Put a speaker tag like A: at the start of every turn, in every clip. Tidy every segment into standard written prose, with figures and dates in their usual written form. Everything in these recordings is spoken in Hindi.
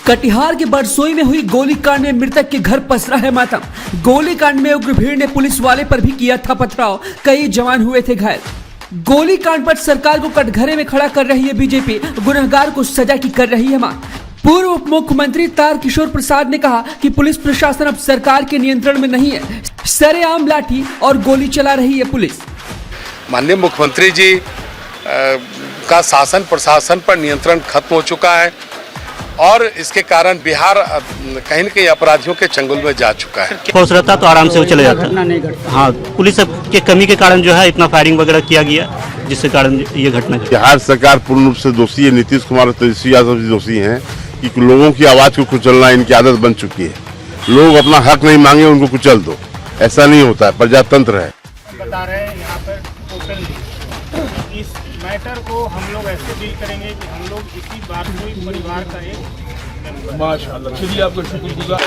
A: कटिहार के बरसोई में हुई गोलीकांड में मृतक के घर पसरा है मातम। गोलीकांड में उग्र भीड़ ने पुलिस वाले पर भी किया था पथराव, कई जवान हुए थे घायल। गोलीकांड पर सरकार को कटघरे में खड़ा कर रही है बीजेपी, गुनहगार को सजा की कर रही है मांग। पूर्व उप मुख्यमंत्री तारकिशोर प्रसाद ने कहा कि पुलिस प्रशासन अब सरकार के नियंत्रण में नहीं है, सरेआम लाठी और गोली चला रही है पुलिस।
B: माननीय मुख्यमंत्री जी का शासन प्रशासन पर नियंत्रण खत्म हो चुका है और इसके कारण बिहार कहीं न कहीं अपराधियों के चंगुल में जा चुका है।
C: फोर्स रहता तो आराम से वो चले जाता। हाँ, पुलिस के कमी के कारण जो है इतना फायरिंग वगैरह किया गया, जिसके कारण ये घटना।
D: बिहार सरकार पूर्ण रूप से दोषी है, नीतीश कुमार और तेजस्वी यादव जी दोषी हैं कि लोगों की आवाज को कुचलना इनकी आदत बन चुकी है। लोग अपना हक नहीं मांगे उनको कुचल दो, ऐसा नहीं होता है, प्रजातंत्र है।
E: बता रहे हैं यहाँ पर टोटली इस मैटर को हम लोग ऐसे डील करेंगे कि हम लोग इसी बात को ही परिवार का एक
F: माशाअल्लाह, चलिए आपका शुक्रिया।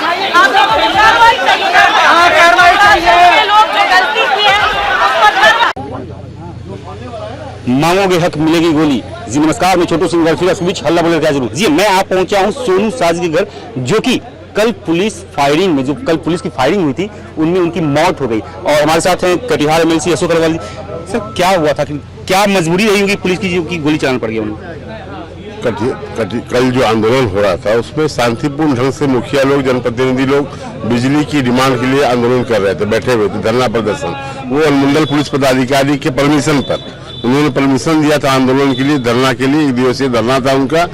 C: मांगोगे हक मिलेगी गोली। जी नमस्कार, मैं छोटू सिंह इस बीच हल्ला बोल रहा जरूर। जी मैं आप पहुंचा हूं सोनू साज के घर, जो कि कल पुलिस फायरिंग में, जो कल पुलिस की फायरिंग हुई थी उनमें उनकी मौत हो गई। और हमारे साथ हैं कटिहार एमएलसी अशोक अग्रवाल जी। सर क्या हुआ था, क्या मजबूरी रही होगी पुलिस की कि गोली चलाना पड़ गया उन्हें?
D: कल जो आंदोलन हो रहा था उसमें शांतिपूर्ण ढंग से मुखिया लोग, जनप्रतिनिधि लोग बिजली की डिमांड के लिए आंदोलन कर रहे थे, बैठे हुए थे, धरना प्रदर्शन। वो अनुमंडल पुलिस पदाधिकारी के परमिशन पर उन्होंने परमिशन दिया था आंदोलन के लिए, धरना के लिए। 1 दिवसीय धरना था उनका,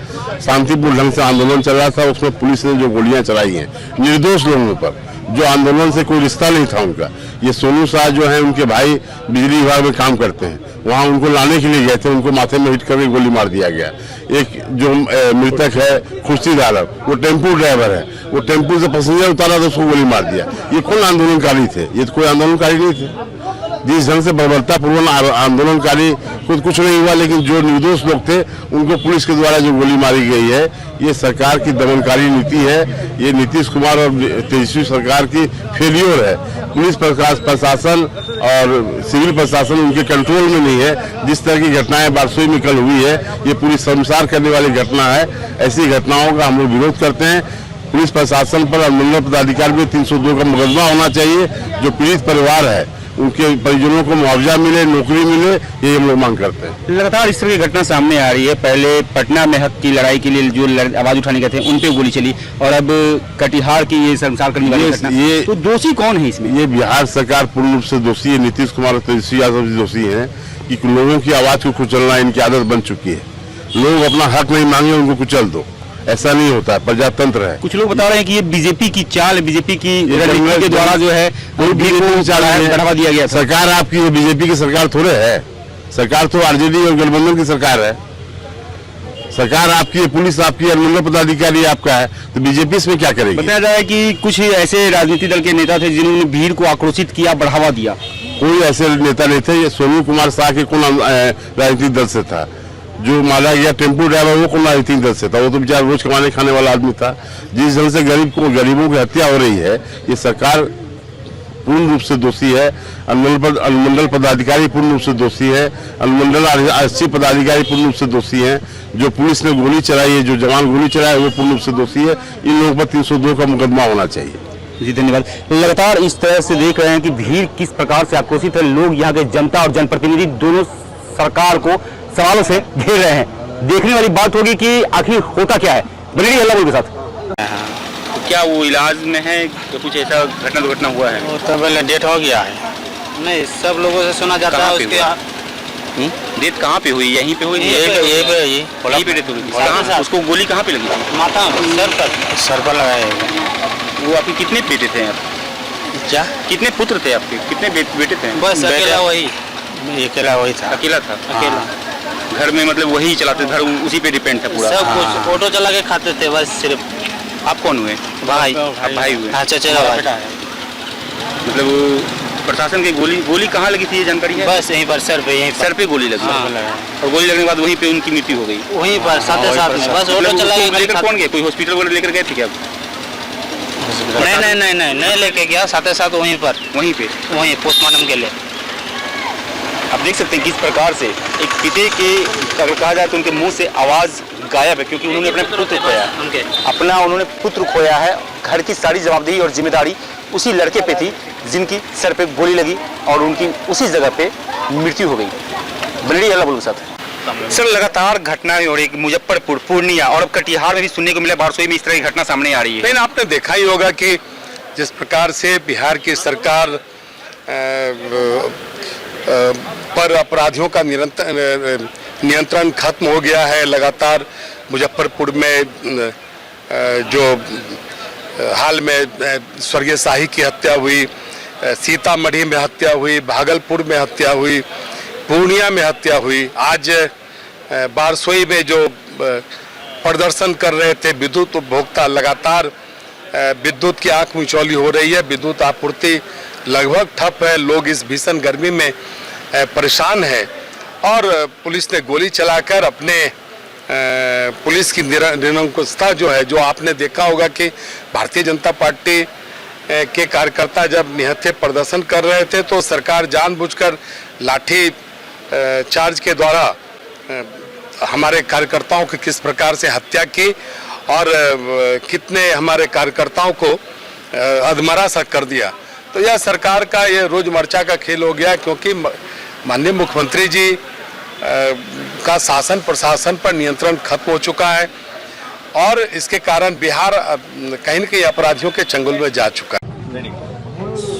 D: शांतिपूर्ण ढंग से आंदोलन चल रहा था। उसमें पुलिस ने जो गोलियां चलाई हैं निर्दोष लोगों पर, जो आंदोलन से कोई रिश्ता नहीं था उनका। ये सोनू साह जो है उनके भाई बिजली विभाग में काम करते हैं, वहाँ उनको लाने के लिए गए थे, उनको माथे में हिट करके गोली मार दिया गया। एक जो मृतक है खुर्शीद आलम, वो टेम्पो ड्राइवर है, वो टेम्पो से पैसेंजर उतारा तो उसको गोली मार दिया। ये कौन आंदोलनकारी थे? ये तो कोई आंदोलनकारी नहीं थे। जिस ढंग से बर्बरतापूर्वक आंदोलनकारी कुछ नहीं हुआ, लेकिन जो निर्दोष लोग थे उनको पुलिस के द्वारा जो गोली मारी गई है, ये सरकार की दमनकारी नीति है। ये नीतीश कुमार और तेजस्वी सरकार की फेलियर है। पुलिस प्रशासन और सिविल प्रशासन उनके कंट्रोल में नहीं है। जिस तरह की घटनाएं बारसोई में कल हुई है, ये पूरी शर्मसार करने वाली घटना है। ऐसी घटनाओं का हम लोग विरोध करते हैं। पुलिस प्रशासन पर और मंडल पदाधिकारी में 302 का मुकदमा होना चाहिए। जो पीड़ित परिवार है उनके परिजनों को मुआवजा मिले, नौकरी मिले, ये हम लोग मांग करते हैं।
C: लगातार इस तरह की घटना सामने आ रही है। पहले पटना में हक की लड़ाई के लिए जो आवाज उठाने गए थे उन पे गोली चली, और अब कटिहार की ये शर्मसार करने वाली घटना। तो दोषी कौन है इसमें?
D: ये बिहार सरकार पूर्ण रूप से दोषी है। नीतीश कुमार और तेजस्वी यादव जी दोषी हैं कि लोगों की आवाज को कुचलना इनकी आदत बन चुकी है। लोग अपना हक नहीं मांगे उनको कुचल दो, ऐसा नहीं होता है, प्रजातंत्र है।
C: कुछ लोग बता रहे हैं कि ये बीजेपी की चाल, बीजेपी की रणनीति के द्वारा जो है बढ़ावा दिया गया।
D: सरकार आपकी है, बीजेपी की सरकार थोड़े है। सरकार तो आरजेडी और गठबंधन की सरकार है। सरकार आपकी है, पुलिस आपकी, अनुमंडल पदाधिकारी आपका है, तो बीजेपी इसमें क्या करेगी?
C: बताया जाए कि कुछ ऐसे राजनीतिक दल के नेता थे जिन्होंने भीड़ को आक्रोशित किया, बढ़ावा दिया।
D: कोई ऐसे नेता नहीं थे। ये सोनू कुमार शाह के कौन राजनीतिक दल से था? जो मारा गया टेम्पो ड्राइवर वो कौन राजनीतिक दल से था? वो तो बेचारा रोज कमाने खाने वाला आदमी था। जिस ढंग से गरीबों की हत्या हो रही है, ये सरकार पूर्ण रूप से दोषी है। अनुमंडल पदाधिकारी पूर्ण रूप से दोषी है। अनुमंडल आरक्षी पदाधिकारी पूर्ण रूप से दोषी है। जो पुलिस ने गोली चलाई है, जो जवान गोली चलाए, वो पूर्ण रूप से दोषी है। इन लोगों पर 302 का मुकदमा होना चाहिए।
C: जी धन्यवाद। लगातार इस तरह से देख रहे हैं कि भीड़ किस प्रकार से आक्रोशित है। लोग यहाँ के जनता और जनप्रतिनिधि दोनों सरकार को सवालों से घेर रहे हैं। देखने वाली बात होगी कि आखिर होता क्या है। बने रहिए अल्लाह के साथ।
G: तो क्या वो इलाज में है कि कुछ ऐसा घटना हुआ है?
H: वो तो पहले डेट हो गया है। नहीं, सब लोगों से सुना जाता है उसके।
G: डेट कहाँ पे हुई? यहीं पे हुई?
H: यहीं पे
G: डेट हुई। उसको गोली कहाँ पे लगी?
H: माथा सर पर लगाया।
G: वो आपके कितने बेटे थे आप?
H: क्या
G: कितने पुत्र थे आपके? कितने बेटे थे?
H: बस अकेला वही था।
G: अकेला था? अकेला घर में, मतलब वही चलाते, घर उसी पे डिपेंड था पूरा?
H: सब कुछ ऑटो चला के खाते थे बस सिर्फ।
G: आप कौन हुए?
H: भाई।
G: आप भाई हुए?
H: हाँ, चचेरा भाई।
G: मतलब प्रशासन की गोली कहाँ लगी थी, ये जानकारी है?
H: बस यहीं पर सर पे, यहीं
G: सर पे गोली लगी। और गोली लगने के बाद वहीं पे उनकी मृत्यु हो गई?
H: वहीं पर साथ बस ऑटो चला के।
G: लेकर कौन गए? कोई हॉस्पिटल वगैरह लेकर गए थे क्या?
H: नहीं लेके गया, साथ वहीं पोस्टमार्टम के लिए।
G: आप देख सकते हैं किस प्रकार से एक पिते के, अगर कहा जाए तो उनके मुंह से आवाज
C: गायब है क्योंकि उन्होंने अपने पुत्र खोया है। उन्होंने पुत्र खोया है। घर की सारी जवाबदेही और जिम्मेदारी उसी लड़के पे थी जिनकी सर पे गोली लगी और उनकी उसी जगह पे मृत्यु हो गई। बनेड़ी हल्ला बोल साथ
G: सर लगातार घटनाएं हो रही है, मुजफ्फरपुर, पूर्णिया और अब कटिहार में भी सुनने को मिला, बारसोई में इस तरह की घटना सामने आ रही है।
B: लेकिन आपने देखा ही होगा कि जिस प्रकार से बिहार की सरकार पर अपराधियों का नियंत्रण खत्म हो गया है। लगातार मुजफ्फरपुर में जो हाल में स्वर्गीय शाही की हत्या हुई, सीतामढ़ी में हत्या हुई, भागलपुर में हत्या हुई, पूर्णिया में हत्या हुई, आज बारसोई में जो प्रदर्शन कर रहे थे विद्युत उपभोक्ता, लगातार विद्युत की आंख मिचौली हो रही है। विद्युत आपूर्ति लगभग ठप है। लोग इस भीषण गर्मी में परेशान हैं और पुलिस ने गोली चलाकर अपने पुलिस की निरंकुशता जो है, जो आपने देखा होगा कि भारतीय जनता पार्टी के कार्यकर्ता जब निहत्थे प्रदर्शन कर रहे थे तो सरकार जानबूझकर लाठी चार्ज के द्वारा हमारे कार्यकर्ताओं की किस प्रकार से हत्या की और कितने हमारे कार्यकर्ताओं को अधमरा सा कर दिया। तो यह सरकार का ये रोजमर्चा का खेल हो गया क्योंकि माननीय मुख्यमंत्री जी का शासन प्रशासन पर नियंत्रण खत्म हो चुका है और इसके कारण बिहार कहीं न कहीं अपराधियों के चंगुल में जा चुका है।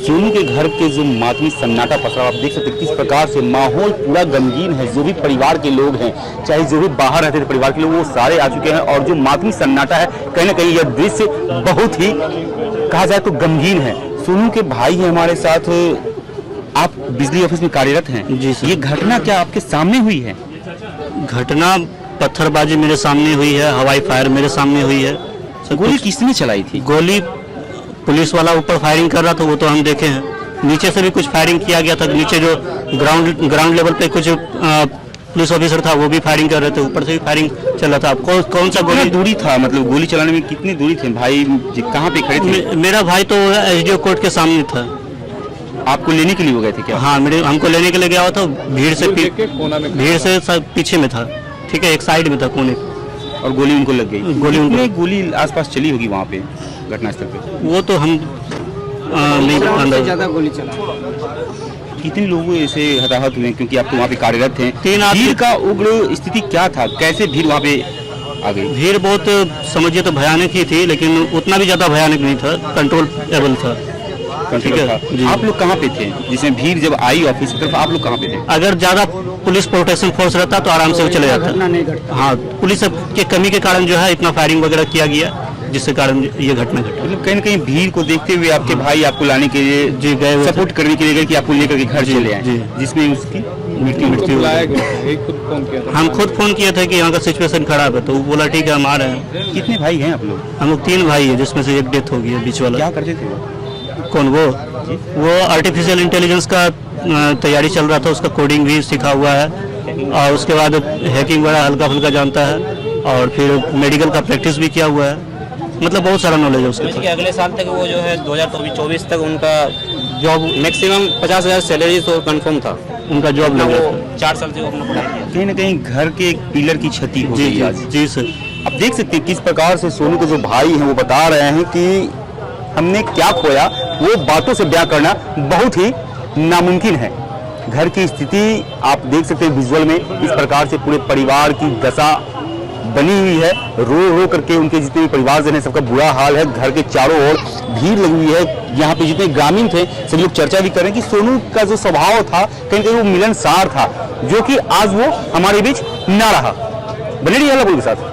C: सोनू के घर के जो मातमी सन्नाटा पसरा, आप देख सकते हैं किस प्रकार से माहौल पूरा गमगीन है। जो भी परिवार के लोग हैं, चाहे जो भी बाहर रहते थे परिवार के लोग, वो सारे आ चुके हैं और जो मातमी सन्नाटा है, कहीं ना कहीं यह दृश्य बहुत ही कहा जाए तो गमगीन है। सोनू के भाई हैं हमारे साथ, आप बिजली ऑफिस में कार्यरत हैं जी सर। ये घटना क्या आपके सामने हुई है?
H: घटना पत्थरबाजी मेरे सामने हुई है, हवाई फायर मेरे सामने हुई है।
C: गोली किसने चलाई थी?
H: गोली पुलिस वाला ऊपर फायरिंग कर रहा था, वो तो हम देखे हैं। नीचे से भी कुछ फायरिंग किया गया था। नीचे जो ग्राउंड लेवल पे कुछ पुलिस ऑफिसर था वो भी फायरिंग कर रहे थे, ऊपर से भी फायरिंग चल रहा था। कौन सा गोली
C: दूरी था, मतलब गोली चलाने में कितनी दूरी थे? भाई कहाँ पे खड़े थे?
H: मेरा भाई तो एसडीओ कोर्ट के सामने था।
C: आपको लेने के लिए हो गए थे क्या?
H: हाँ, हमको लेने के लिए गया हुआ था। भीड़ से पीछे में था, ठीक है, एक साइड में था कोने,
C: और गोली उनको लग गई।
H: गोली
C: आसपास चली होगी वहाँ पे घटनास्थल पे?
H: वो तो हम नहीं अंदाजा।
I: ज्यादा गोली चला।
C: कितने लोग ऐसे हताहत हुए क्योंकि आप तो वहाँ पे कार्यरत हैं?
H: 3 आदमी।
C: भीड़ का उग्र स्थिति क्या था, कैसे भीड़ वहाँ पे आ गई?
H: भीड़ बहुत समझिए तो भयानक ही थी, लेकिन उतना भी ज्यादा भयानक नहीं था, कंट्रोलेबल था।
C: ठीक है। आप लोग कहाँ पे थे जिसमें भीड़ जब आई ऑफिस की तरफ? आप लोग कहाँ पे थे?
H: अगर ज्यादा पुलिस प्रोटेक्शन फोर्स रहता तो आराम से वो चले जाता। हाँ, पुलिस के कमी के कारण जो है इतना फायरिंग वगैरह किया गया, जिसके कारण ये घटना घटी।
C: मतलब कहीं ना कहीं भीड़ को देखते हुए आपके भाई आपको लाने के लिए
H: जी गए,
C: सपोर्ट करने के लिए गए कि आपको लेकर के घर चले आए, जिसमें उसकी मृत्यु
H: हम खुद फोन किए थे कि यहाँ का सिचुएशन खराब है, तो वो बोला ठीक है हम आ रहे हैं।
C: कितने भाई हैं आप लोग?
H: हम लोग 3 भाई है, जिसमें से एक डेथ हो गई है बीच वाला।
C: क्या करते थे वो?
H: कौन? वो आर्टिफिशियल इंटेलिजेंस का तैयारी चल रहा था, उसका कोडिंग भी सीखा हुआ है और उसके बाद हैकिंग वगैरह हल्का फुल्का जानता है और फिर मेडिकल का प्रैक्टिस भी किया हुआ है। मतलब बहुत सारा नॉलेज है उसके।
I: अगले साल तक वो जो है 2024 तक उनका जॉब मैक्सिमम 50,000 सैलरी तो कंफर्म था
H: उनका जॉब लग गया।
I: 4 साल से वो अपना पढ़ाई किया।
C: कहीं ना कहीं घर के एक पिलर की क्षति हो गई आज।
H: जी सर।
C: अब देख सकते हैं किस प्रकार से सोनू के जो भाई हैं वो बता रहे हैं कि हमने क्या खोया, वो बातों से बयां करना बहुत ही नामुमकिन है। घर की स्थिति आप देख सकते हैं विजुअल में, इस प्रकार से पूरे परिवार की दशा बनी हुई है। रो रो करके उनके जितने भी परिवारजन है सबका बुरा हाल है। घर के चारों ओर भीड़ लगी हुई है। यहाँ पे जितने ग्रामीण थे सभी लोग चर्चा भी कर रहे हैं कि सोनू का जो स्वभाव था कहीं कहीं वो मिलनसार था, जो कि आज वो हमारे बीच ना रहा। बनेड़ी हल्ला के साथ